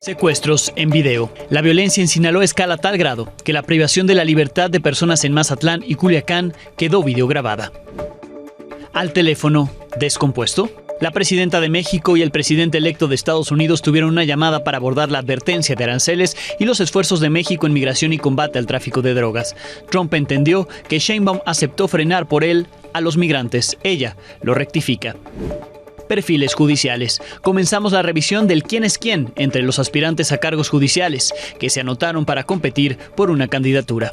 Secuestros en video. La violencia en Sinaloa escala a tal grado que la privación de la libertad de personas en Mazatlán y Culiacán quedó videograbada. Al teléfono descompuesto, la presidenta de México y el presidente electo de Estados Unidos tuvieron una llamada para abordar la advertencia de aranceles y los esfuerzos de México en migración y combate al tráfico de drogas. Trump entendió que Sheinbaum aceptó frenar por él a los migrantes. Ella lo rectifica. Perfiles judiciales. Comenzamos la revisión del quién es quién entre los aspirantes a cargos judiciales que se anotaron para competir por una candidatura.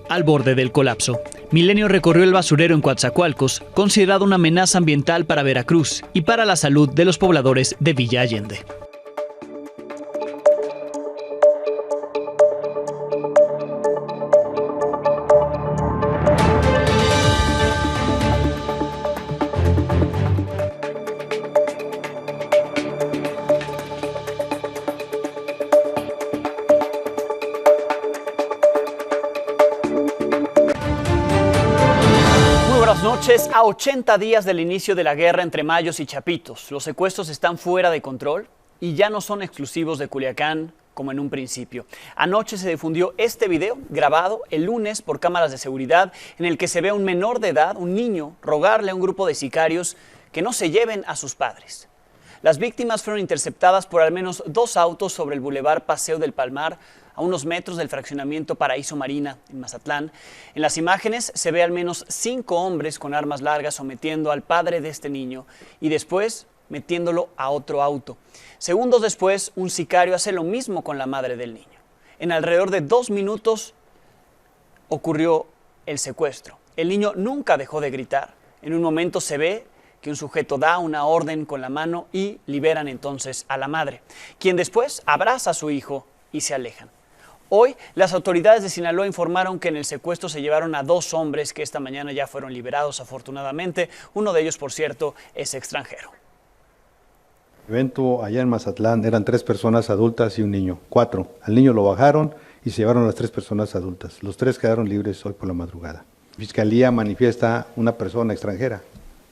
Al borde del colapso. Milenio recorrió el basurero en Coatzacoalcos, considerado una amenaza ambiental para Veracruz y para la salud de los pobladores de Villa Allende. Buenas noches. A 80 días del inicio de la guerra entre Mayos y Chapitos, los secuestros están fuera de control y ya no son exclusivos de Culiacán como en un principio. Anoche se difundió este video grabado el lunes por cámaras de seguridad en el que se ve a un menor de edad, un niño, rogarle a un grupo de sicarios que no se lleven a sus padres. Las víctimas fueron interceptadas por al menos 2 autos sobre el bulevar Paseo del Palmar, a unos metros del fraccionamiento Paraíso Marina, en Mazatlán. En las imágenes se ve al menos 5 hombres con armas largas sometiendo al padre de este niño y después metiéndolo a otro auto. Segundos después, un sicario hace lo mismo con la madre del niño. En alrededor de 2 minutos ocurrió el secuestro. El niño nunca dejó de gritar. En un momento se ve que un sujeto da una orden con la mano y liberan entonces a la madre, quien después abraza a su hijo y se alejan. Hoy, las autoridades de Sinaloa informaron que en el secuestro se llevaron a 2 hombres que esta mañana ya fueron liberados afortunadamente. Uno de ellos, por cierto, es extranjero. El evento allá en Mazatlán eran 3 personas adultas y un niño, 4. Al niño lo bajaron y se llevaron a las 3 personas adultas. Los 3 quedaron libres hoy por la madrugada. Fiscalía manifiesta una persona extranjera,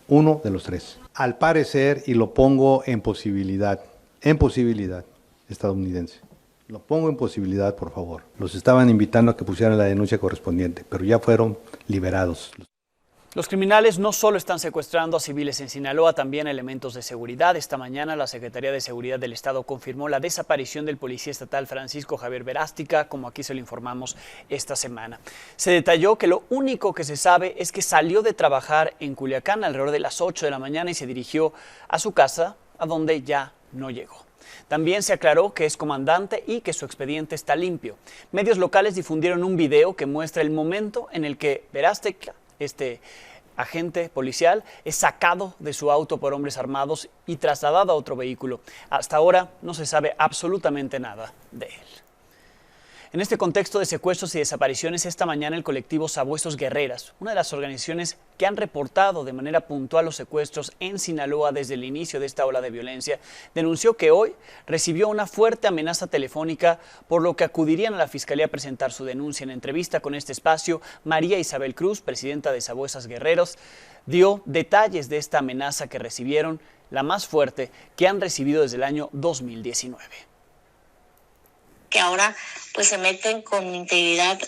uno de los 3. Al parecer, y lo pongo en posibilidad, estadounidense. Lo pongo en posibilidad, por favor. Los estaban invitando a que pusieran la denuncia correspondiente, pero ya fueron liberados. Los criminales no solo están secuestrando a civiles en Sinaloa, también a elementos de seguridad. Esta mañana la Secretaría de Seguridad del Estado confirmó la desaparición del policía estatal Francisco Javier Verástica, como aquí se lo informamos esta semana. Se detalló que lo único que se sabe es que salió de trabajar en Culiacán alrededor de las 8 de la mañana y se dirigió a su casa, a donde ya no llegó. También se aclaró que es comandante y que su expediente está limpio. Medios locales difundieron un video que muestra el momento en el que Verástica, este agente policial, es sacado de su auto por hombres armados y trasladado a otro vehículo. Hasta ahora no se sabe absolutamente nada de él. En este contexto de secuestros y desapariciones, esta mañana el colectivo Sabuesos Guerreras, una de las organizaciones que han reportado de manera puntual los secuestros en Sinaloa desde el inicio de esta ola de violencia, denunció que hoy recibió una fuerte amenaza telefónica, por lo que acudirían a la Fiscalía a presentar su denuncia. En entrevista con este espacio, María Isabel Cruz, presidenta de Sabuesos Guerreros, dio detalles de esta amenaza que recibieron, la más fuerte que han recibido desde el año 2019. Que ahora pues se meten con mi integridad,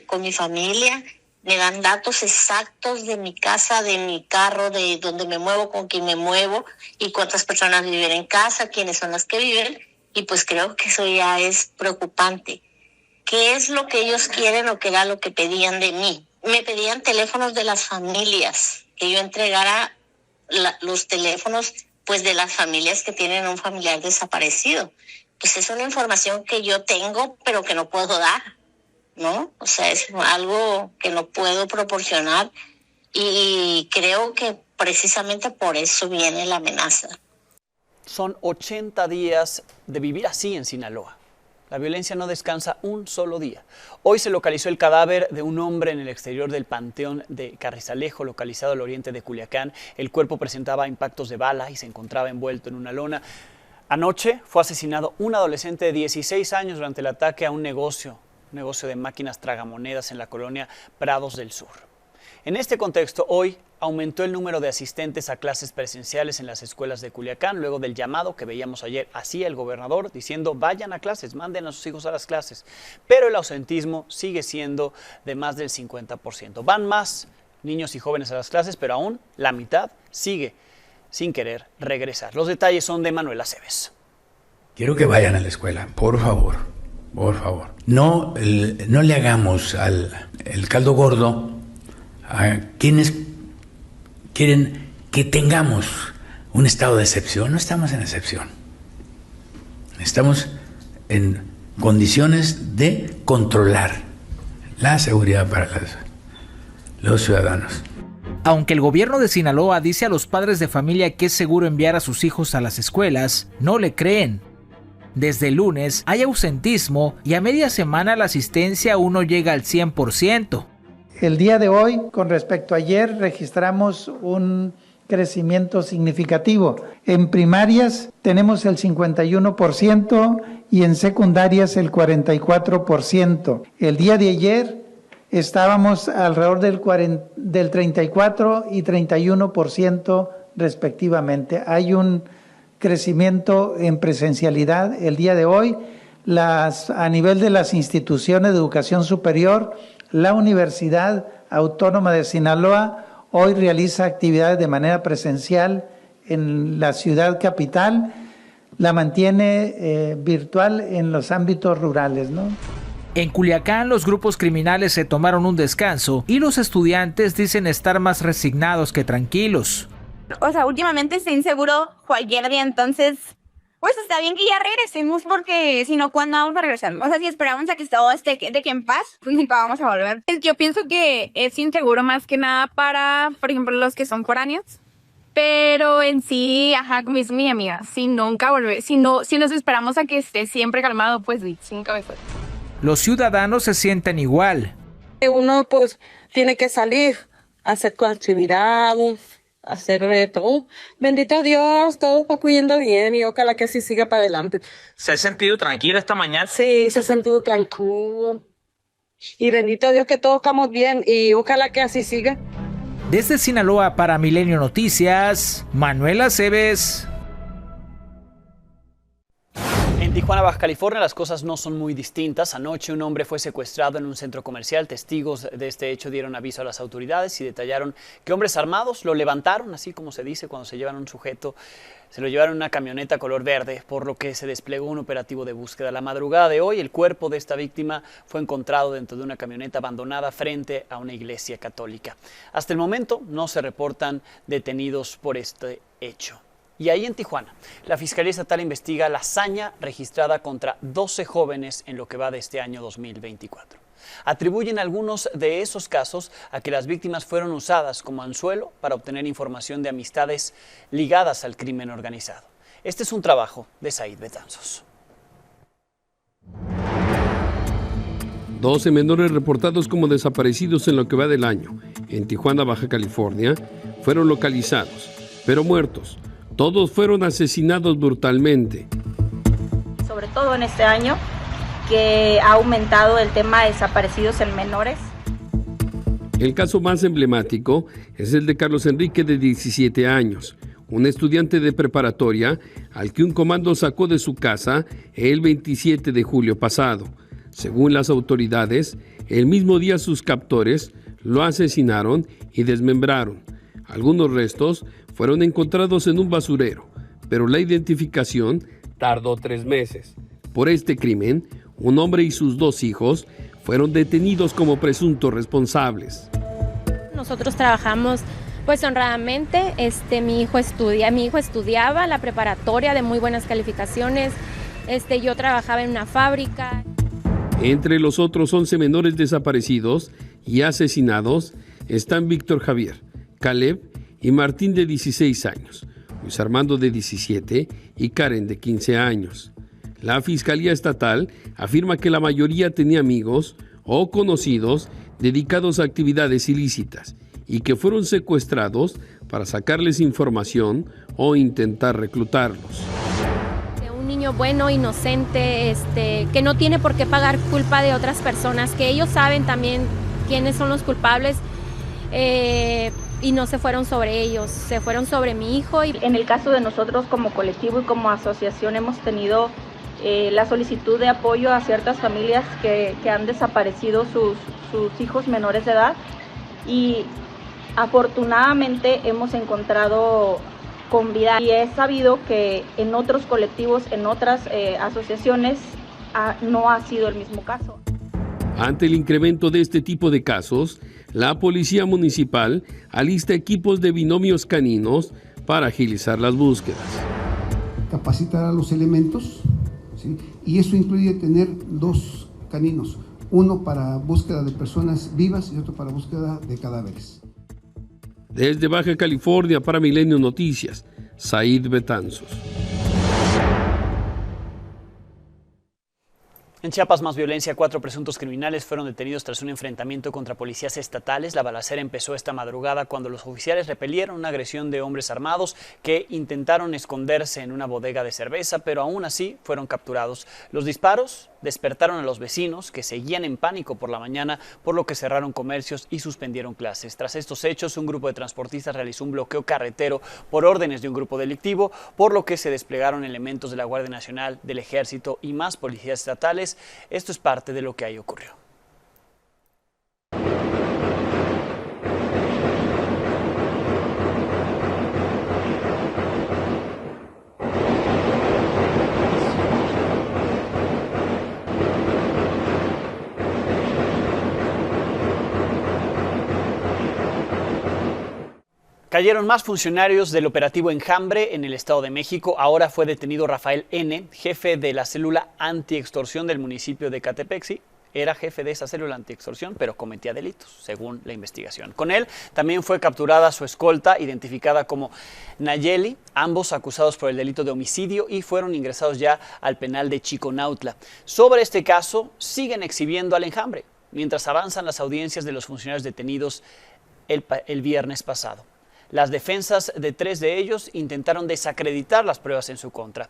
con mi familia, me dan datos exactos de mi casa, de mi carro, de dónde me muevo, con quién me muevo y cuántas personas viven en casa, quiénes son las que viven, y pues creo que eso ya es preocupante. ¿Qué es lo que ellos quieren o qué era lo que pedían de mí? Me pedían teléfonos de las familias, que yo entregara los teléfonos pues de las familias que tienen un familiar desaparecido. Pues es una información que yo tengo, pero que no puedo dar, ¿no? O sea, es algo que no puedo proporcionar y creo que precisamente por eso viene la amenaza. Son 80 días de vivir así en Sinaloa. La violencia no descansa un solo día. Hoy se localizó el cadáver de un hombre en el exterior del Panteón de Carrizalejo, localizado al oriente de Culiacán. El cuerpo presentaba impactos de bala y se encontraba envuelto en una lona. Anoche fue asesinado un adolescente de 16 años durante el ataque a un negocio de máquinas tragamonedas en la colonia Prados del Sur. En este contexto, hoy aumentó el número de asistentes a clases presenciales en las escuelas de Culiacán, luego del llamado que veíamos ayer hacía el gobernador diciendo vayan a clases, manden a sus hijos a las clases. Pero el ausentismo sigue siendo de más del 50%. Van más niños y jóvenes a las clases, pero aún la mitad sigue sin querer regresar. Los detalles son de Manuel Aceves. Quiero que vayan a la escuela, por favor, por favor. No le hagamos el caldo gordo a quienes quieren que tengamos un estado de excepción. No estamos en excepción. Estamos en condiciones de controlar la seguridad para los ciudadanos. Aunque el gobierno de Sinaloa dice a los padres de familia que es seguro enviar a sus hijos a las escuelas, no le creen. Desde el lunes hay ausentismo y a media semana la asistencia aún no llega al 100%. El día de hoy, con respecto a ayer, registramos un crecimiento significativo. En primarias tenemos el 51% y en secundarias el 44%. El día de ayer estábamos alrededor del 34 y 31% respectivamente. Hay un crecimiento en presencialidad el día de hoy. A nivel de las instituciones de educación superior, la Universidad Autónoma de Sinaloa hoy realiza actividades de manera presencial en la ciudad capital, la mantiene virtual en los ámbitos rurales, ¿no? En Culiacán, los grupos criminales se tomaron un descanso y los estudiantes dicen estar más resignados que tranquilos. O sea, últimamente estoy inseguro cualquier día, entonces pues está bien que ya regresemos, porque si no, ¿cuándo vamos a regresar? O sea, si esperamos a que todo esté de que en paz, pues nunca vamos a volver. Yo pienso que es inseguro más que nada para, por ejemplo, los que son foráneos. Pero en sí, como dice mi amiga, si nunca volver, si nos esperamos a que esté siempre calmado, pues nunca me fue. Los ciudadanos se sienten igual. Uno pues tiene que salir a hacer actividades, hacer todo. Bendito Dios, todo está fluyendo bien y ojalá que así siga para adelante. ¿Se ha sentido tranquilo esta mañana? Sí, se ha sentido tranquilo. Y bendito Dios que todos estamos bien y ojalá que así siga. Desde Sinaloa para Milenio Noticias, Manuel Aceves. En Tijuana, Baja California, las cosas no son muy distintas. Anoche un hombre fue secuestrado en un centro comercial. Testigos de este hecho dieron aviso a las autoridades y detallaron que hombres armados lo levantaron, así como se dice cuando se llevan a un sujeto. Se lo llevaron en una camioneta color verde, por lo que se desplegó un operativo de búsqueda. La madrugada de hoy, el cuerpo de esta víctima fue encontrado dentro de una camioneta abandonada frente a una iglesia católica. Hasta el momento no se reportan detenidos por este hecho. Y ahí en Tijuana, la Fiscalía Estatal investiga la hazaña registrada contra 12 jóvenes en lo que va de este año 2024. Atribuyen algunos de esos casos a que las víctimas fueron usadas como anzuelo para obtener información de amistades ligadas al crimen organizado. Este es un trabajo de Said Betanzos. 12 menores reportados como desaparecidos en lo que va del año en Tijuana, Baja California, fueron localizados, pero muertos. Todos fueron asesinados brutalmente. Sobre todo en este año, que ha aumentado el tema de desaparecidos en menores. El caso más emblemático es el de Carlos Enrique, de 17 años, un estudiante de preparatoria al que un comando sacó de su casa el 27 de julio pasado. Según las autoridades, el mismo día sus captores lo asesinaron y desmembraron. Algunos restos fueron encontrados en un basurero, pero la identificación tardó 3 meses. Por este crimen, un hombre y sus 2 hijos fueron detenidos como presuntos responsables. Nosotros trabajamos pues honradamente. Mi hijo estudiaba la preparatoria de muy buenas calificaciones. Yo trabajaba en una fábrica. Entre los otros 11 menores desaparecidos y asesinados están Víctor Javier, Caleb y Martín, de 16 años, Luis Armando, de 17 y Karen, de 15 años. La Fiscalía Estatal afirma que la mayoría tenía amigos o conocidos dedicados a actividades ilícitas y que fueron secuestrados para sacarles información o intentar reclutarlos. Un niño bueno, inocente, que no tiene por qué pagar culpa de otras personas, que ellos saben también quiénes son los culpables. y no se fueron sobre ellos, se fueron sobre mi hijo. En el caso de nosotros como colectivo y como asociación hemos tenido la solicitud de apoyo a ciertas familias que han desaparecido sus hijos menores de edad, y afortunadamente hemos encontrado con vida, y he sabido que en otros colectivos, en otras asociaciones no ha sido el mismo caso. Ante el incremento de este tipo de casos, la Policía Municipal alista equipos de binomios caninos para agilizar las búsquedas. Capacitar a los elementos, ¿sí? Y eso incluye tener 2 caninos, uno para búsqueda de personas vivas y otro para búsqueda de cadáveres. Desde Baja California para Milenio Noticias, Said Betanzos. En Chiapas, más violencia. 4 presuntos criminales fueron detenidos tras un enfrentamiento contra policías estatales. La balacera empezó esta madrugada cuando los oficiales repelieron una agresión de hombres armados que intentaron esconderse en una bodega de cerveza, pero aún así fueron capturados. Los disparos despertaron a los vecinos, que seguían en pánico por la mañana, por lo que cerraron comercios y suspendieron clases. Tras estos hechos, un grupo de transportistas realizó un bloqueo carretero por órdenes de un grupo delictivo, por lo que se desplegaron elementos de la Guardia Nacional, del Ejército y más policías estatales. Esto es parte de lo que ahí ocurrió. Cayeron más funcionarios del operativo Enjambre en el Estado de México. Ahora fue detenido Rafael N., jefe de la célula antiextorsión del municipio de Catepexi. Era jefe de esa célula antiextorsión, pero cometía delitos, según la investigación. Con él también fue capturada su escolta, identificada como Nayeli, ambos acusados por el delito de homicidio y fueron ingresados ya al penal de Chiconautla. Sobre este caso, siguen exhibiendo al Enjambre, mientras avanzan las audiencias de los funcionarios detenidos el viernes pasado. Las defensas de 3 de ellos intentaron desacreditar las pruebas en su contra.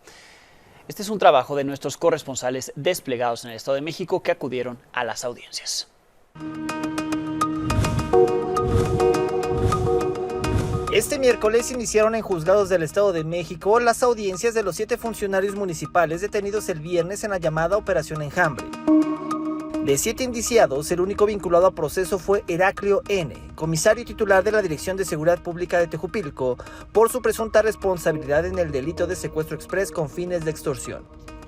Este es un trabajo de nuestros corresponsales desplegados en el Estado de México que acudieron a las audiencias. Este miércoles iniciaron en juzgados del Estado de México las audiencias de los 7 funcionarios municipales detenidos el viernes en la llamada Operación Enjambre. De 7 indiciados, el único vinculado a proceso fue Heraclio N., comisario titular de la Dirección de Seguridad Pública de Tejupilco, por su presunta responsabilidad en el delito de secuestro exprés con fines de extorsión.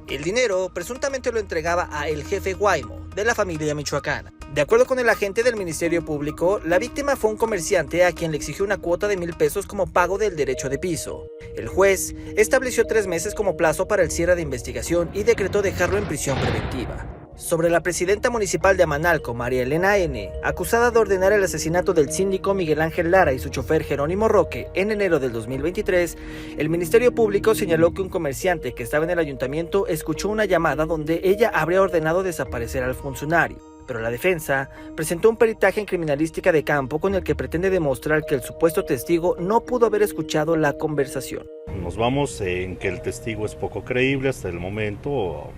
El dinero presuntamente lo entregaba a el jefe Guaymo, de la familia michoacana. De acuerdo con el agente del Ministerio Público, la víctima fue un comerciante a quien le exigió una cuota de 1,000 pesos como pago del derecho de piso. El juez estableció 3 meses como plazo para el cierre de investigación y decretó dejarlo en prisión preventiva. Sobre la presidenta municipal de Amanalco, María Elena N., acusada de ordenar el asesinato del síndico Miguel Ángel Lara y su chofer Jerónimo Roque en enero del 2023, el Ministerio Público señaló que un comerciante que estaba en el ayuntamiento escuchó una llamada donde ella habría ordenado desaparecer al funcionario. Pero la defensa presentó un peritaje en criminalística de campo con el que pretende demostrar que el supuesto testigo no pudo haber escuchado la conversación. Nos vamos en que el testigo es poco creíble hasta el momento.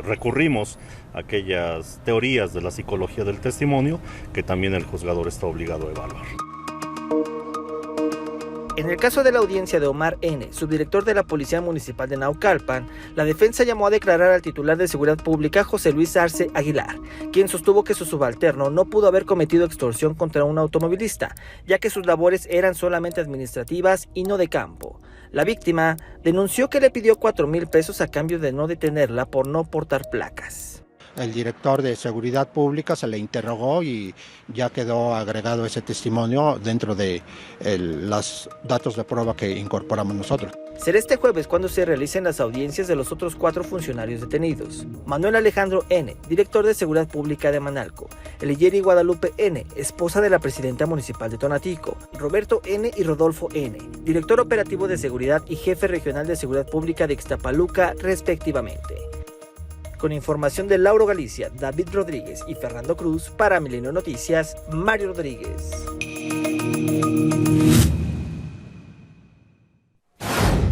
Recurrimos a aquellas teorías de la psicología del testimonio que también el juzgador está obligado a evaluar. En el caso de la audiencia de Omar N., subdirector de la Policía Municipal de Naucalpan, la defensa llamó a declarar al titular de Seguridad Pública, José Luis Arce Aguilar, quien sostuvo que su subalterno no pudo haber cometido extorsión contra un automovilista, ya que sus labores eran solamente administrativas y no de campo. La víctima denunció que le pidió 4,000 pesos a cambio de no detenerla por no portar placas. El director de Seguridad Pública se le interrogó y ya quedó agregado ese testimonio dentro de los datos de prueba que incorporamos nosotros. Será este jueves cuando se realicen las audiencias de los otros 4 funcionarios detenidos. Manuel Alejandro N., director de Seguridad Pública de Amanalco. Eligeri Guadalupe N., esposa de la presidenta municipal de Tonatico. Roberto N. y Rodolfo N., director operativo de seguridad y jefe regional de seguridad pública de Ixtapaluca, respectivamente. Con información de Lauro Galicia, David Rodríguez y Fernando Cruz, para Milenio Noticias, Mario Rodríguez.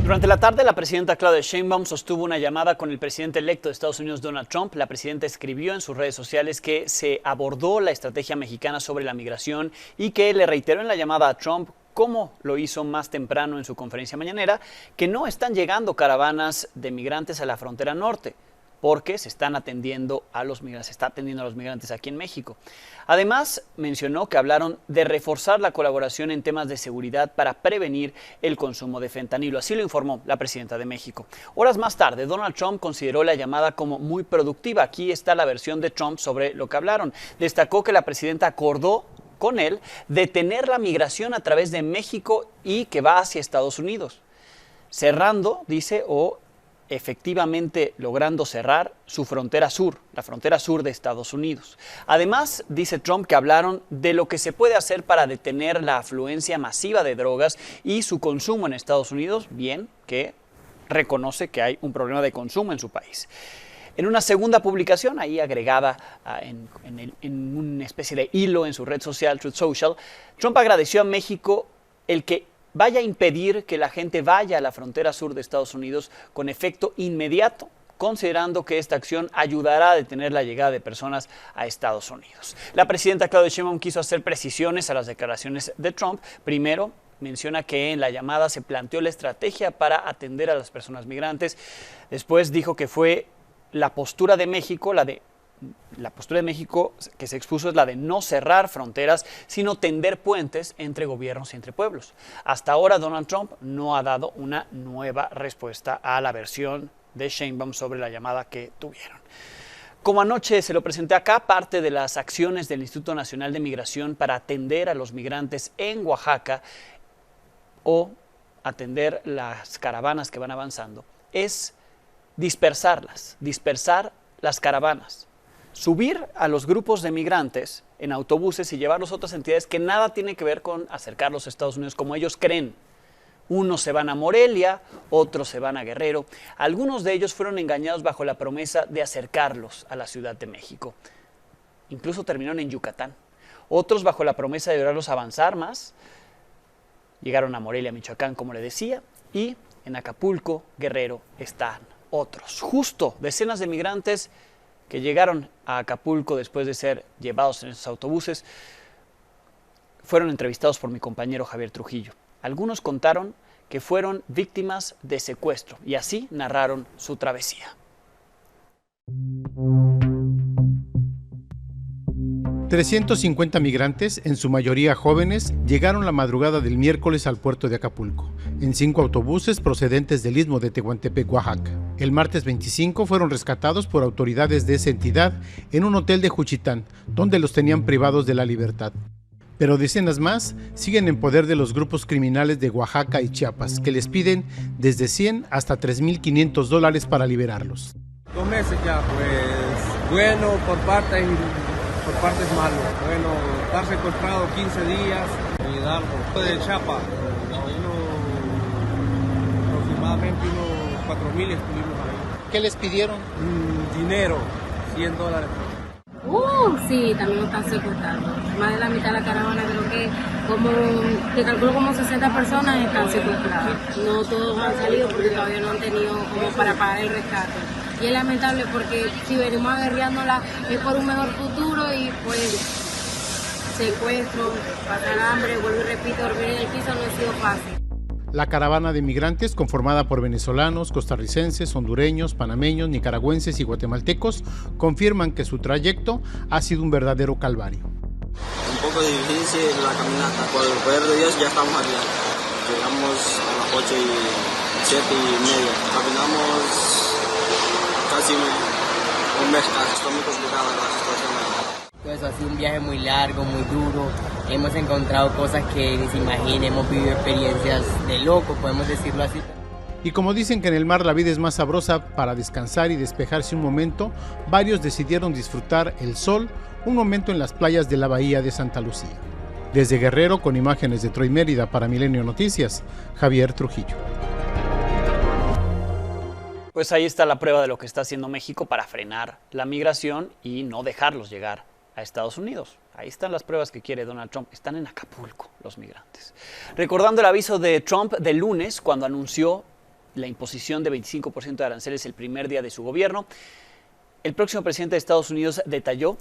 Durante la tarde, la presidenta Claudia Sheinbaum sostuvo una llamada con el presidente electo de Estados Unidos, Donald Trump. La presidenta escribió en sus redes sociales que se abordó la estrategia mexicana sobre la migración y que le reiteró en la llamada a Trump, como lo hizo más temprano en su conferencia mañanera, que no están llegando caravanas de migrantes a la frontera norte, porque se está atendiendo a los migrantes aquí en México. Además, mencionó que hablaron de reforzar la colaboración en temas de seguridad para prevenir el consumo de fentanilo. Así lo informó la presidenta de México. Horas más tarde, Donald Trump consideró la llamada como muy productiva. Aquí está la versión de Trump sobre lo que hablaron. Destacó que la presidenta acordó con él detener la migración a través de México y que va hacia Estados Unidos, cerrando, dice, efectivamente logrando cerrar su frontera sur, la frontera sur de Estados Unidos. Además, dice Trump que hablaron de lo que se puede hacer para detener la afluencia masiva de drogas y su consumo en Estados Unidos, bien que reconoce que hay un problema de consumo en su país. En una segunda publicación, ahí agregada en una especie de hilo en su red social, Truth Social, Trump agradeció a México el que vaya a impedir que la gente vaya a la frontera sur de Estados Unidos con efecto inmediato, considerando que esta acción ayudará a detener la llegada de personas a Estados Unidos. La presidenta Claudia Sheinbaum quiso hacer precisiones a las declaraciones de Trump. Primero, menciona que en la llamada se planteó la estrategia para atender a las personas migrantes. Después dijo que fue la postura de México, la postura de México que se expuso es la de no cerrar fronteras, sino tender puentes entre gobiernos y entre pueblos. Hasta ahora Donald Trump no ha dado una nueva respuesta a la versión de Sheinbaum sobre la llamada que tuvieron. Como anoche se lo presenté acá, parte de las acciones del Instituto Nacional de Migración para atender a los migrantes en Oaxaca o atender las caravanas que van avanzando es dispersar las caravanas. Subir a los grupos de migrantes en autobuses y llevarlos a otras entidades que nada tiene que ver con acercarlos a Estados Unidos como ellos creen. Unos se van a Morelia, otros se van a Guerrero. Algunos de ellos fueron engañados bajo la promesa de acercarlos a la Ciudad de México. Incluso terminaron en Yucatán. Otros bajo la promesa de ayudarlos a avanzar más. Llegaron a Morelia, Michoacán, como le decía, y en Acapulco, Guerrero, están otros. Justo decenas de migrantes que llegaron a Acapulco después de ser llevados en esos autobuses, fueron entrevistados por mi compañero Javier Trujillo. Algunos contaron que fueron víctimas de secuestro y así narraron su travesía. 350 migrantes, en su mayoría jóvenes, llegaron la madrugada del miércoles al puerto de Acapulco, en 5 autobuses procedentes del istmo de Tehuantepec, Oaxaca. El martes 25 fueron rescatados por autoridades de esa entidad en un hotel de Juchitán, donde los tenían privados de la libertad. Pero decenas más siguen en poder de los grupos criminales de Oaxaca y Chiapas, que les piden desde 100 hasta $3,500 para liberarlos. 2 meses ya, pues, bueno, por partes malo. Bueno, estar secuestrado 15 días en Hidalgo, de Chiapas, aproximadamente unos 4,000 estuvimos ahí. ¿Qué les pidieron? Dinero, $100. Sí, también lo están secuestrando. Más de la mitad de la caravana, creo que te calculo como 60 personas están secuestradas. No todos han salido porque todavía no han tenido como para pagar el rescate. Y es lamentable porque si venimos aguerriándola es por un mejor futuro y pues secuestro, pasar hambre, vuelvo y repito, dormir en el piso no ha sido fácil. La caravana de migrantes, conformada por venezolanos, costarricenses, hondureños, panameños, nicaragüenses y guatemaltecos, confirman que su trayecto ha sido un verdadero calvario. Un poco difícil la caminata, por el poder de Dios ya estamos arriba. Llegamos a las 7:30, caminamos casi un mes, está muy complicada la situación. Pues ha sido un viaje muy largo, muy duro, hemos encontrado cosas que ni se imaginen, hemos vivido experiencias de loco, podemos decirlo así. Y como dicen que en el mar la vida es más sabrosa, para descansar y despejarse un momento, varios decidieron disfrutar el sol, un momento en las playas de la bahía de Santa Lucía. Desde Guerrero, con imágenes de Troy Mérida para Milenio Noticias, Javier Trujillo. Pues ahí está la prueba de lo que está haciendo México para frenar la migración y no dejarlos llegar a Estados Unidos. Ahí están las pruebas que quiere Donald Trump. Están en Acapulco los migrantes. Recordando el aviso de Trump del lunes, cuando anunció la imposición de 25% de aranceles el primer día de su gobierno. El próximo presidente de Estados Unidos detalló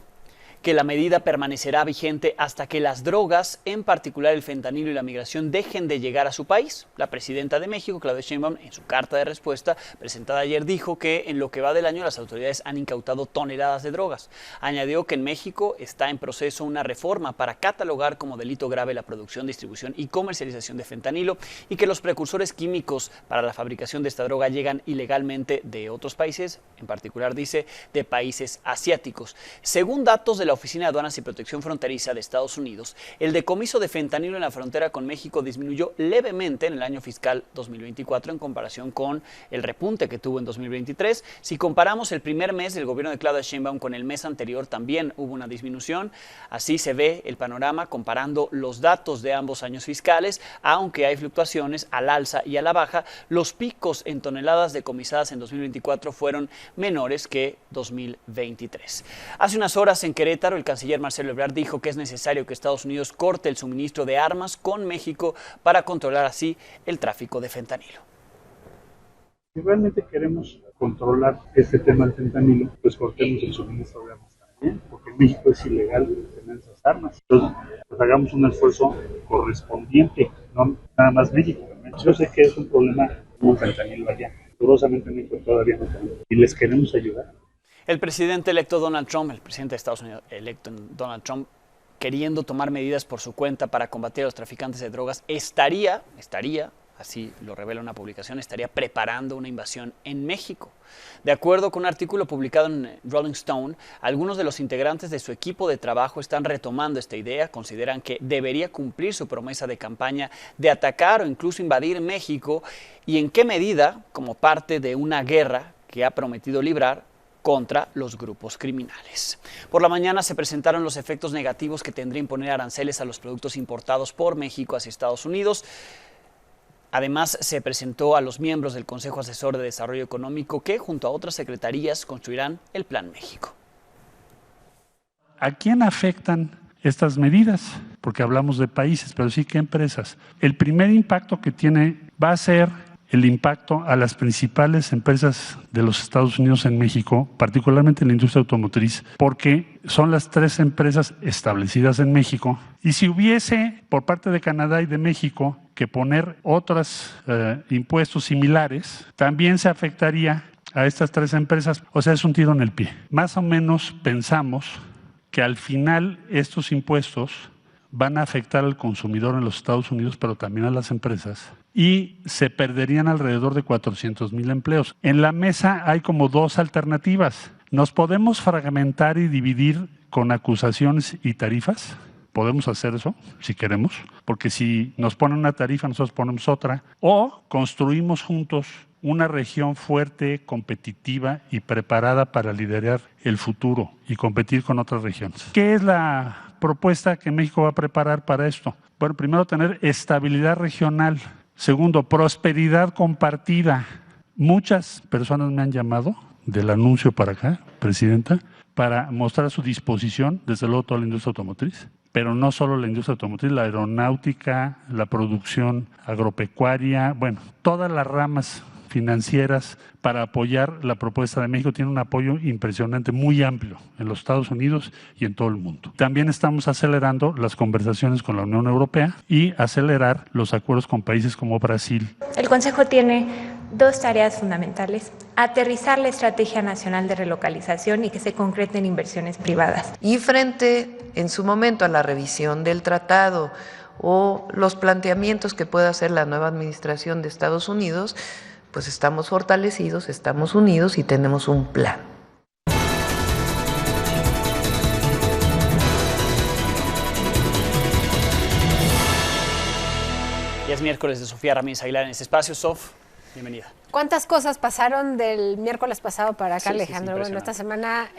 que la medida permanecerá vigente hasta que las drogas, en particular el fentanilo y la migración, dejen de llegar a su país. La presidenta de México, Claudia Sheinbaum, en su carta de respuesta presentada ayer, dijo que en lo que va del año las autoridades han incautado toneladas de drogas. Añadió que en México está en proceso una reforma para catalogar como delito grave la producción, distribución y comercialización de fentanilo y que los precursores químicos para la fabricación de esta droga llegan ilegalmente de otros países, en particular, dice, de países asiáticos. Según datos de la Oficina de Aduanas y Protección Fronteriza de Estados Unidos, el decomiso de fentanilo en la frontera con México disminuyó levemente en el año fiscal 2024 en comparación con el repunte que tuvo en 2023. Si comparamos el primer mes del gobierno de Claudia Sheinbaum con el mes anterior, también hubo una disminución. Así se ve el panorama comparando los datos de ambos años fiscales, aunque hay fluctuaciones al alza y a la baja. Los picos en toneladas decomisadas en 2024 fueron menores que 2023. Hace unas horas en Querétaro, el canciller Marcelo Ebrard dijo que es necesario que Estados Unidos corte el suministro de armas con México para controlar así el tráfico de fentanilo. Si realmente queremos controlar este tema del fentanilo, pues cortemos el suministro de armas también, porque en México es ilegal tener esas armas. Entonces, pues hagamos un esfuerzo correspondiente, no nada más México. Yo sé que es un problema como el fentanilo allá. Dolorosamente en México todavía no tenemos. Y les queremos ayudar. El presidente electo Donald Trump, el presidente de Estados Unidos electo Donald Trump, queriendo tomar medidas por su cuenta para combatir a los traficantes de drogas, estaría, así lo revela una publicación, estaría preparando una invasión en México. De acuerdo con un artículo publicado en Rolling Stone, algunos de los integrantes de su equipo de trabajo están retomando esta idea, consideran que debería cumplir su promesa de campaña de atacar o incluso invadir México y en qué medida, como parte de una guerra que ha prometido librar contra los grupos criminales. Por la mañana se presentaron los efectos negativos que tendría imponer aranceles a los productos importados por México hacia Estados Unidos. Además, se presentó a los miembros del Consejo Asesor de Desarrollo Económico que, junto a otras secretarías, construirán el Plan México. ¿A quién afectan estas medidas? Porque hablamos de países, pero sí que empresas. El primer impacto que tiene va a ser el impacto a las principales empresas de los Estados Unidos en México, particularmente en la industria automotriz, porque son las 3 empresas establecidas en México. Y si hubiese, por parte de Canadá y de México, que poner otros impuestos similares, también se afectaría a estas 3 empresas. O sea, es un tiro en el pie. Más o menos pensamos que al final estos impuestos van a afectar al consumidor en los Estados Unidos, pero también a las empresas, y se perderían alrededor de 400,000 empleos. En la mesa hay como 2 alternativas. Nos podemos fragmentar y dividir con acusaciones y tarifas. Podemos hacer eso, si queremos, porque si nos ponen una tarifa, nosotros ponemos otra. O construimos juntos una región fuerte, competitiva y preparada para liderar el futuro y competir con otras regiones. ¿Qué es la propuesta que México va a preparar para esto? Bueno, primero, tener estabilidad regional. Segundo, prosperidad compartida. Muchas personas me han llamado del anuncio para acá, presidenta, para mostrar su disposición, desde luego toda la industria automotriz, pero no solo la industria automotriz, la aeronáutica, la producción agropecuaria, bueno, todas las ramas financieras para apoyar la propuesta de México. Tiene un apoyo impresionante, muy amplio en los Estados Unidos y en todo el mundo. También estamos acelerando las conversaciones con la Unión Europea y acelerar los acuerdos con países como Brasil. El Consejo tiene 2 tareas fundamentales: aterrizar la Estrategia Nacional de Relocalización y que se concreten inversiones privadas. Y frente, en su momento, a la revisión del tratado o los planteamientos que pueda hacer la nueva administración de Estados Unidos, pues estamos fortalecidos, estamos unidos y tenemos un plan. Ya es miércoles de Sofía Ramírez Aguilar en este espacio. Sof, bienvenida. ¿Cuántas cosas pasaron del miércoles pasado para acá, Alejandro? Sí, bueno, esta semana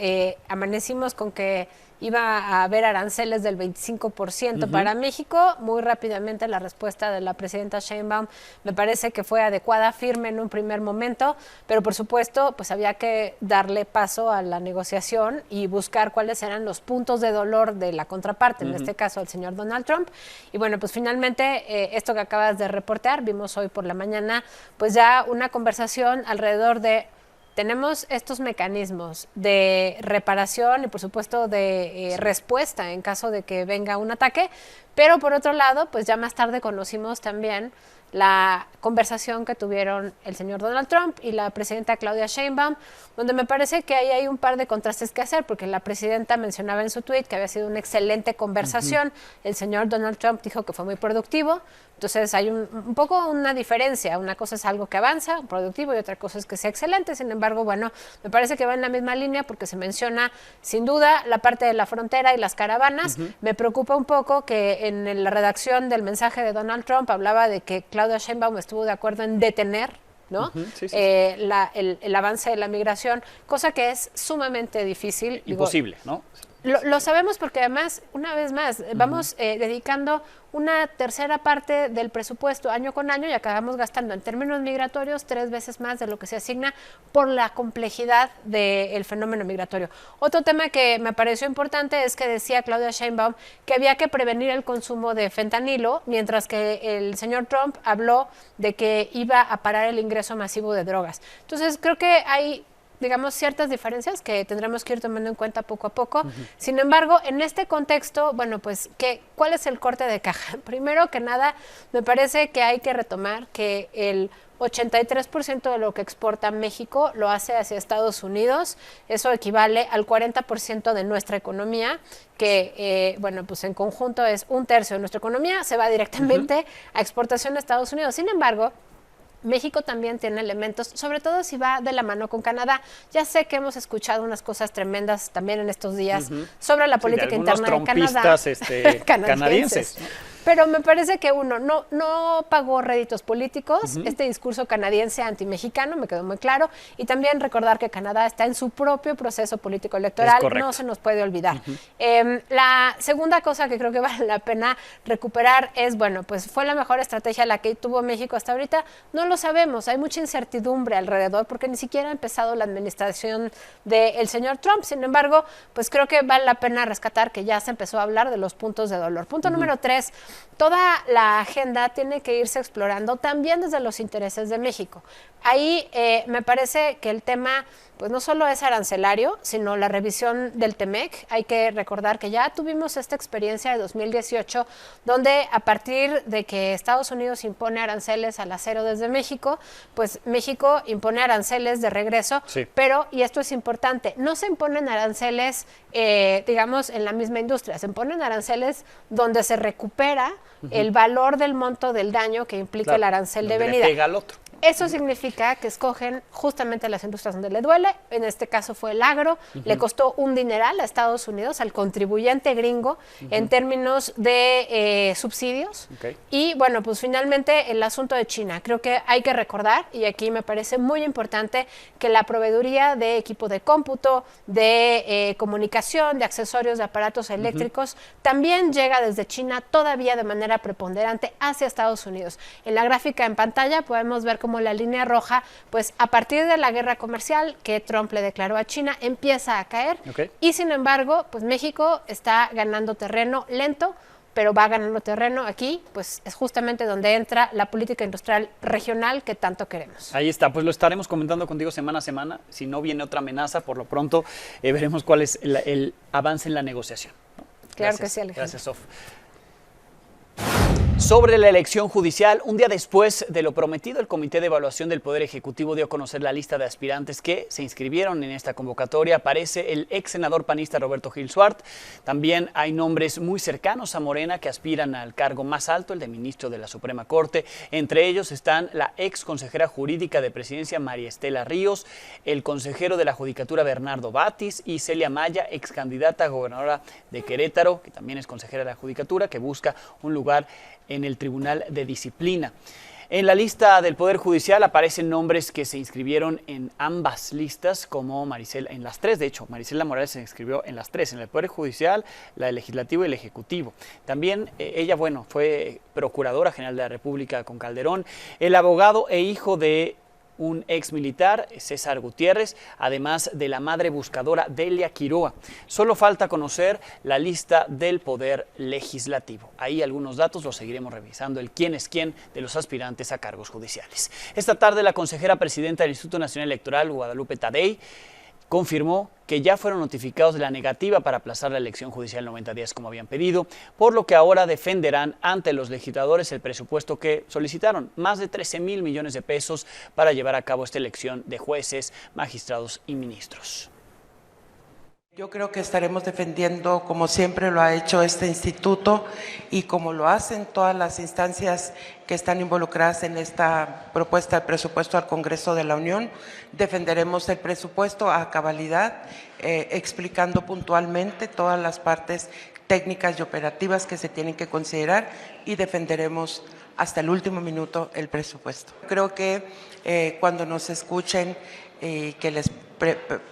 amanecimos con que iba a haber aranceles del 25% para México. Muy rápidamente la respuesta de la presidenta Sheinbaum me parece que fue adecuada, firme en un primer momento, pero por supuesto pues había que darle paso a la negociación y buscar cuáles eran los puntos de dolor de la contraparte, en este caso el señor Donald Trump. Y bueno, pues finalmente esto que acabas de reportear, vimos hoy por la mañana pues ya una conversación alrededor de tenemos estos mecanismos de reparación y por supuesto de respuesta en caso de que venga un ataque, pero por otro lado, pues ya más tarde conocimos también la conversación que tuvieron el señor Donald Trump y la presidenta Claudia Sheinbaum, donde me parece que ahí hay un par de contrastes que hacer, porque la presidenta mencionaba en su tuit que había sido una excelente conversación, el señor Donald Trump dijo que fue muy productivo, entonces hay un poco una diferencia, una cosa es algo que avanza, productivo, y otra cosa es que sea excelente. Sin embargo, bueno, me parece que va en la misma línea porque se menciona sin duda la parte de la frontera y las caravanas. Me preocupa un poco que en la redacción del mensaje de Donald Trump hablaba de que Claudia Sheinbaum estuvo de acuerdo en detener, ¿no? El avance de la migración, cosa que es sumamente difícil. Imposible, ¿no? Lo sabemos porque además, una vez más, vamos dedicando una tercera parte del presupuesto año con año y acabamos gastando en términos migratorios 3 veces más de lo que se asigna por la complejidad del fenómeno migratorio. Otro tema que me pareció importante es que decía Claudia Sheinbaum que había que prevenir el consumo de fentanilo, mientras que el señor Trump habló de que iba a parar el ingreso masivo de drogas. Entonces, creo que hay, digamos, ciertas diferencias que tendremos que ir tomando en cuenta poco a poco. Sin embargo, en este contexto, bueno, pues, ¿cuál es el corte de caja? Primero que nada, me parece que hay que retomar que el 83% de lo que exporta México lo hace hacia Estados Unidos. Eso equivale al 40% de nuestra economía, que, bueno, pues en conjunto es 1/3 de nuestra economía, se va directamente a exportación a Estados Unidos. Sin embargo, México también tiene elementos, sobre todo si va de la mano con Canadá. Ya sé que hemos escuchado unas cosas tremendas también en estos días sobre la política interna de Canadá. Canadienses. Pero me parece que uno no pagó réditos políticos. Este discurso canadiense antimexicano me quedó muy claro. Y también recordar que Canadá está en su propio proceso político electoral. No se nos puede olvidar. La segunda cosa que creo que vale la pena recuperar es, bueno, pues fue la mejor estrategia la que tuvo México hasta ahorita. No lo sabemos. Hay mucha incertidumbre alrededor porque ni siquiera ha empezado la administración del señor Trump. Sin embargo, pues creo que vale la pena rescatar que ya se empezó a hablar de los puntos de dolor. Punto número 3. Toda la agenda tiene que irse explorando también desde los intereses de México. Ahí me parece que el tema, pues no solo es arancelario, sino la revisión del TEMEC. Hay que recordar que ya tuvimos esta experiencia de 2018, donde a partir de que Estados Unidos impone aranceles al acero desde México, pues México impone aranceles de regreso, pero, y esto es importante, no se imponen aranceles, digamos, en la misma industria, se imponen aranceles donde se recupera el valor del monto del daño que implica el arancel de venida. Le pega al otro. Eso significa que escogen justamente las industrias donde le duele, en este caso fue el agro, le costó un dineral a Estados Unidos, al contribuyente gringo, en términos de subsidios. Y bueno, pues finalmente el asunto de China, creo que hay que recordar, y aquí me parece muy importante, que la proveeduría de equipo de cómputo, de comunicación, de accesorios, de aparatos eléctricos, también llega desde China todavía de manera preponderante hacia Estados Unidos. En la gráfica en pantalla podemos ver como la línea roja, pues a partir de la guerra comercial que Trump le declaró a China, empieza a caer. Y sin embargo, pues México está ganando terreno lento, pero va ganando terreno aquí, pues es justamente donde entra la política industrial regional que tanto queremos. Ahí está, pues lo estaremos comentando contigo semana a semana. Si no viene otra amenaza, por lo pronto veremos cuál es el avance en la negociación, ¿no? Claro que sí, Alejandro. Gracias, Sof. Sobre la elección judicial, un día después de lo prometido, el Comité de Evaluación del Poder Ejecutivo dio a conocer la lista de aspirantes que se inscribieron en esta convocatoria. Aparece el ex senador panista Roberto Gil Suart. También hay nombres muy cercanos a Morena que aspiran al cargo más alto, el de ministro de la Suprema Corte. Entre ellos están la ex consejera jurídica de Presidencia María Estela Ríos, el consejero de la Judicatura Bernardo Batis y Celia Maya, ex candidata a gobernadora de Querétaro, que también es consejera de la Judicatura, que busca un lugar en el Tribunal de Disciplina. En la lista del Poder Judicial aparecen nombres que se inscribieron en ambas listas, como Maricela, en las tres, de hecho, Maricela Morales se inscribió en las tres, en el Poder Judicial, la del Legislativo y el Ejecutivo. También ella, fue Procuradora General de la República con Calderón. El abogado e hijo de un ex militar, César Gutiérrez, además de la madre buscadora Delia Quiroa. Solo falta conocer la lista del Poder Legislativo. Ahí algunos datos los seguiremos revisando, el quién es quién de los aspirantes a cargos judiciales. Esta tarde la consejera presidenta del Instituto Nacional Electoral, Guadalupe Tadei, confirmó que ya fueron notificados de la negativa para aplazar la elección judicial 90 días como habían pedido, por lo que ahora defenderán ante los legisladores el presupuesto que solicitaron, más de 13,000 millones de pesos para llevar a cabo esta elección de jueces, magistrados y ministros. Yo creo que estaremos defendiendo, como siempre lo ha hecho este instituto y como lo hacen todas las instancias que están involucradas en esta propuesta de presupuesto al Congreso de la Unión. Defenderemos el presupuesto a cabalidad, explicando puntualmente todas las partes técnicas y operativas que se tienen que considerar, y defenderemos hasta el último minuto el presupuesto. Creo que cuando nos escuchen y que les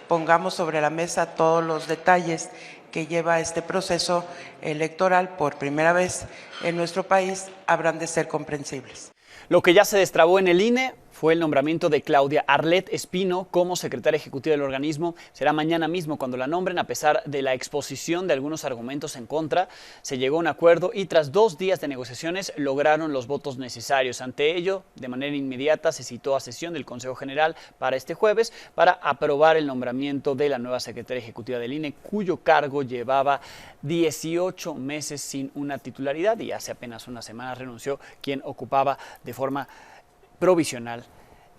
pongamos sobre la mesa todos los detalles que lleva este proceso electoral por primera vez en nuestro país, habrán de ser comprensibles. Lo que ya se destrabó en el INE fue el nombramiento de Claudia Arlet Espino como secretaria ejecutiva del organismo. Será mañana mismo cuando la nombren. A pesar de la exposición de algunos argumentos en contra, se llegó a un acuerdo y tras 2 días de negociaciones lograron los votos necesarios. Ante ello, de manera inmediata se citó a sesión del Consejo General para este jueves para aprobar el nombramiento de la nueva secretaria ejecutiva del INE, cuyo cargo llevaba 18 meses sin una titularidad y hace apenas una semana renunció quien ocupaba de forma provisional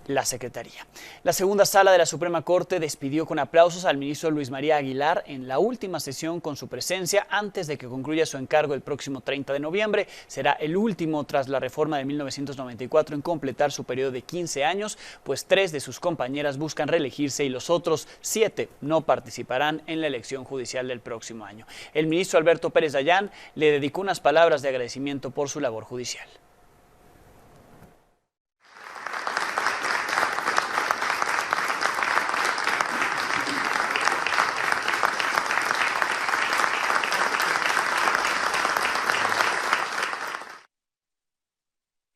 la Secretaría. La segunda sala de la Suprema Corte despidió con aplausos al ministro Luis María Aguilar en la última sesión con su presencia antes de que concluya su encargo el próximo 30 de noviembre. Será el último tras la reforma de 1994 en completar su periodo de 15 años, pues 3 de sus compañeras buscan reelegirse y los otros 7 no participarán en la elección judicial del próximo año. El ministro Alberto Pérez Dayán le dedicó unas palabras de agradecimiento por su labor judicial.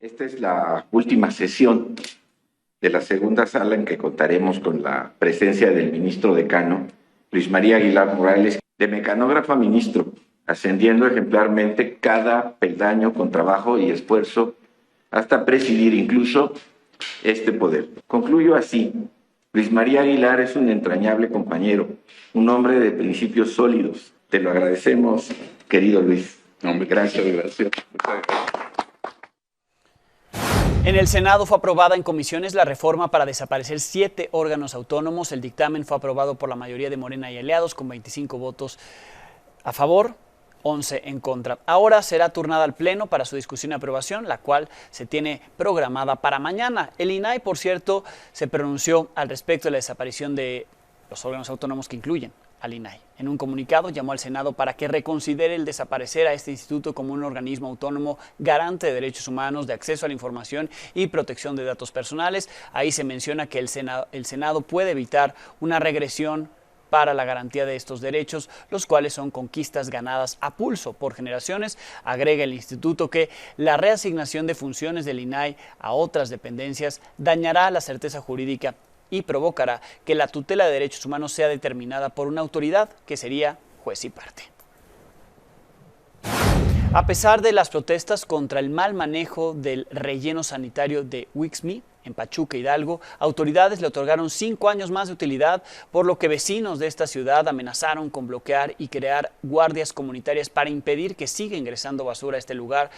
Esta es la última sesión de la segunda sala en que contaremos con la presencia del ministro decano, Luis María Aguilar Morales, de mecanógrafo a ministro, ascendiendo ejemplarmente cada peldaño con trabajo y esfuerzo hasta presidir incluso este poder. Concluyo así. Luis María Aguilar es un entrañable compañero, un hombre de principios sólidos. Te lo agradecemos, querido Luis. Gracias. En el Senado fue aprobada en comisiones la reforma para desaparecer 7 órganos autónomos. El dictamen fue aprobado por la mayoría de Morena y aliados con 25 votos a favor, 11 en contra. Ahora será turnada al Pleno para su discusión y aprobación, la cual se tiene programada para mañana. El INAI, por cierto, se pronunció al respecto de la desaparición de los órganos autónomos que incluyen al INAI. En un comunicado llamó al Senado para que reconsidere el desaparecer a este instituto como un organismo autónomo garante de derechos humanos, de acceso a la información y protección de datos personales. Ahí se menciona que el Senado puede evitar una regresión para la garantía de estos derechos, los cuales son conquistas ganadas a pulso por generaciones. Agrega el instituto que la reasignación de funciones del INAI a otras dependencias dañará la certeza jurídica y provocará que la tutela de derechos humanos sea determinada por una autoridad que sería juez y parte. A pesar de las protestas contra el mal manejo del relleno sanitario de Uixmi, en Pachuca, Hidalgo, autoridades le otorgaron 5 años más de utilidad, por lo que vecinos de esta ciudad amenazaron con bloquear y crear guardias comunitarias para impedir que siga ingresando basura a este lugar,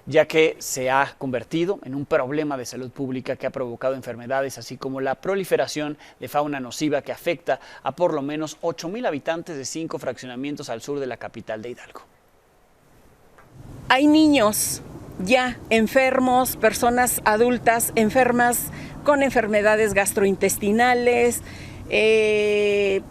ya que se ha convertido en un problema de salud pública que ha provocado enfermedades, así como la proliferación de fauna nociva que afecta a por lo menos 8,000 habitantes de 5 fraccionamientos al sur de la capital de Hidalgo. Hay niños ya enfermos, personas adultas enfermas con enfermedades gastrointestinales, llenos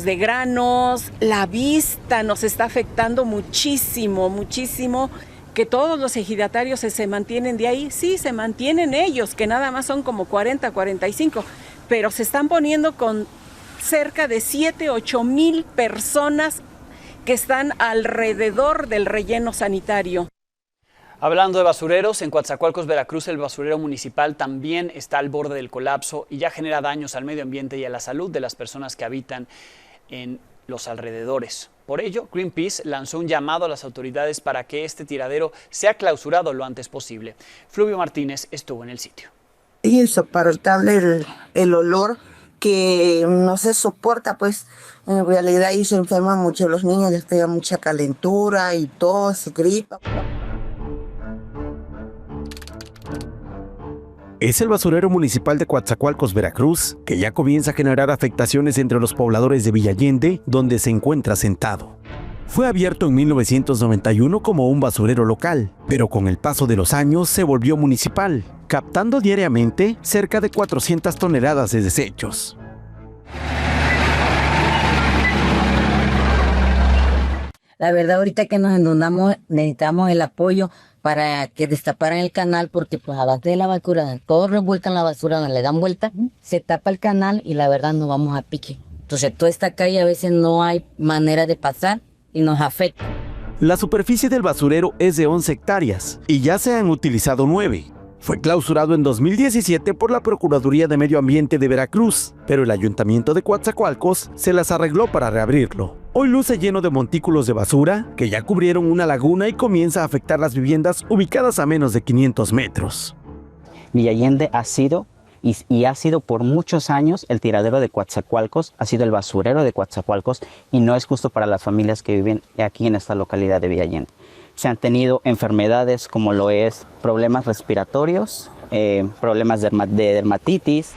de granos, la vista nos está afectando muchísimo, muchísimo. Que todos los ejidatarios se mantienen de ahí, sí, se mantienen ellos, que nada más son como 40, 45, pero se están poniendo con cerca de 7,000-8,000 personas que están alrededor del relleno sanitario. Hablando de basureros, en Coatzacoalcos, Veracruz, el basurero municipal también está al borde del colapso y ya genera daños al medio ambiente y a la salud de las personas que habitan en los alrededores. Por ello, Greenpeace lanzó un llamado a las autoridades para que este tiradero sea clausurado lo antes posible. Fluvio Martínez estuvo en el sitio. Es insoportable el olor que no se soporta, pues en realidad ahí se enferman mucho los niños, les pega mucha calentura y tos, gripa. Es el basurero municipal de Coatzacoalcos, Veracruz, que ya comienza a generar afectaciones entre los pobladores de Villa Allende, donde se encuentra asentado. Fue abierto en 1991 como un basurero local, pero con el paso de los años se volvió municipal, captando diariamente cerca de 400 toneladas de desechos. La verdad, ahorita que nos inundamos, necesitamos el apoyo para que destaparan el canal, porque pues a base de la basura, todos revuelcan la basura, le dan vuelta, se tapa el canal y la verdad nos vamos a pique. Entonces toda esta calle a veces no hay manera de pasar y nos afecta. La superficie del basurero es de 11 hectáreas y ya se han utilizado 9. Fue clausurado en 2017 por la Procuraduría de Medio Ambiente de Veracruz, pero el Ayuntamiento de Coatzacoalcos se las arregló para reabrirlo. Hoy luce lleno de montículos de basura que ya cubrieron una laguna y comienza a afectar las viviendas ubicadas a menos de 500 metros. Villa Allende ha sido y ha sido por muchos años el tiradero de Coatzacoalcos, ha sido el basurero de Coatzacoalcos y no es justo para las familias que viven aquí en esta localidad de Villa Allende. Se han tenido enfermedades como lo es problemas respiratorios, problemas de dermatitis.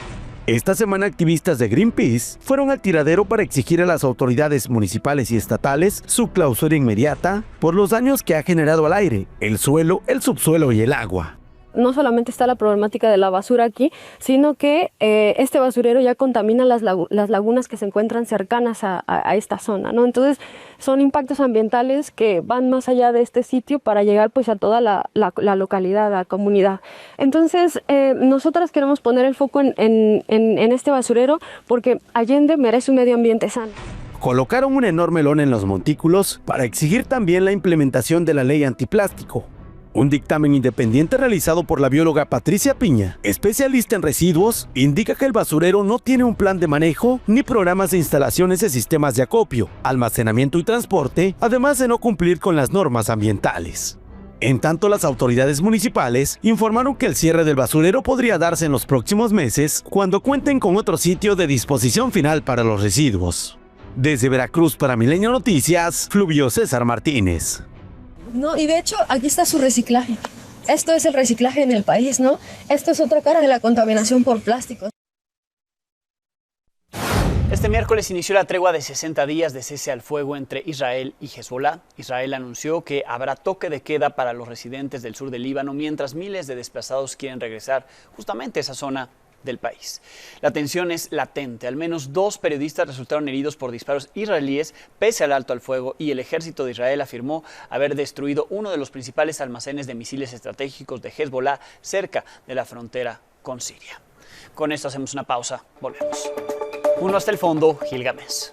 Esta semana activistas de Greenpeace fueron al tiradero para exigir a las autoridades municipales y estatales su clausura inmediata por los daños que ha generado al aire, el suelo, el subsuelo y el agua. No solamente está la problemática de la basura aquí, sino que este basurero ya contamina las lagunas que se encuentran cercanas a esta zona, ¿no? Entonces son impactos ambientales que van más allá de este sitio para llegar pues a toda la localidad, la comunidad. Entonces nosotras queremos poner el foco en este basurero porque Allende merece un medio ambiente sano. Colocaron una enorme lona en los montículos para exigir también la implementación de la ley antiplástico. Un dictamen independiente realizado por la bióloga Patricia Piña, especialista en residuos, indica que el basurero no tiene un plan de manejo ni programas de instalaciones de sistemas de acopio, almacenamiento y transporte, además de no cumplir con las normas ambientales. En tanto, las autoridades municipales informaron que el cierre del basurero podría darse en los próximos meses cuando cuenten con otro sitio de disposición final para los residuos. Desde Veracruz para Milenio Noticias, Fluvio César Martínez. No, y de hecho, aquí está su reciclaje. Esto es el reciclaje en el país, ¿no? Esto es otra cara de la contaminación por plásticos. Este miércoles inició la tregua de 60 días de cese al fuego entre Israel y Hezbolá. Israel anunció que habrá toque de queda para los residentes del sur del Líbano, mientras miles de desplazados quieren regresar justamente a esa zona del país. La tensión es latente. Al menos 2 periodistas resultaron heridos por disparos israelíes pese al alto al fuego, y el ejército de Israel afirmó haber destruido uno de los principales almacenes de misiles estratégicos de Hezbolá cerca de la frontera con Siria. Con esto hacemos una pausa. Volvemos. Uno hasta el fondo, Gil Gámez.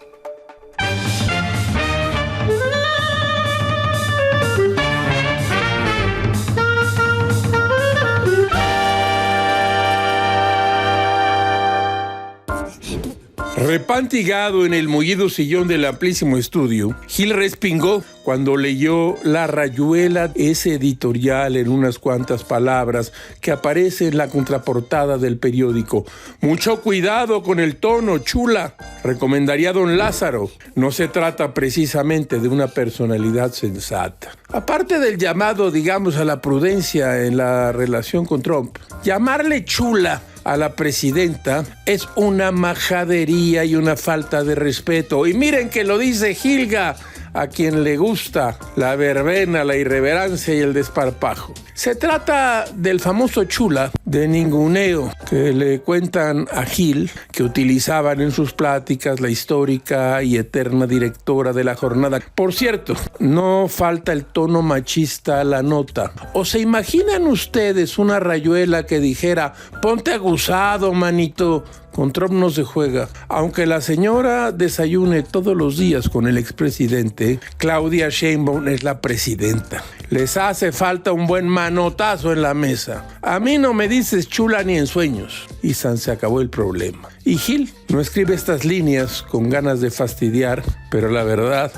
Repantigado en el mullido sillón del amplísimo estudio, Gil respingó cuando leyó La Rayuela, ese editorial en unas cuantas palabras que aparece en la contraportada del periódico. Mucho cuidado con el tono, chula, recomendaría don Lázaro. No se trata precisamente de una personalidad sensata. Aparte del llamado, digamos, a la prudencia en la relación con Trump, llamarle chula a la presidenta es una majadería y una falta de respeto. Y miren que lo dice Gilga, a quien le gusta la verbena, la irreverencia y el desparpajo. Se trata del famoso chula de ninguneo que le cuentan a Gil, que utilizaban en sus pláticas la histórica y eterna directora de La Jornada. Por cierto, no falta el tono machista a la nota. ¿O se imaginan ustedes una Rayuela que dijera, ponte aguzado, manito? Con Trump no se juega. Aunque la señora desayune todos los días con el expresidente, Claudia Sheinbaum es la presidenta. Les hace falta un buen manotazo en la mesa. A mí no me dices chula ni en sueños. Y se acabó el problema. Y Gil no escribe estas líneas con ganas de fastidiar, pero la verdad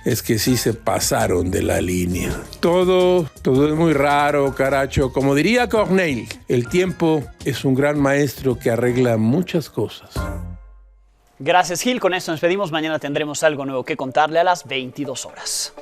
es que sí se pasaron de la línea. Todo es muy raro, caracho. Como diría Corneille, el tiempo es un gran maestro que arregla muchas cosas. Gracias, Gil. Con esto nos despedimos. Mañana tendremos algo nuevo que contarle a las 22 horas.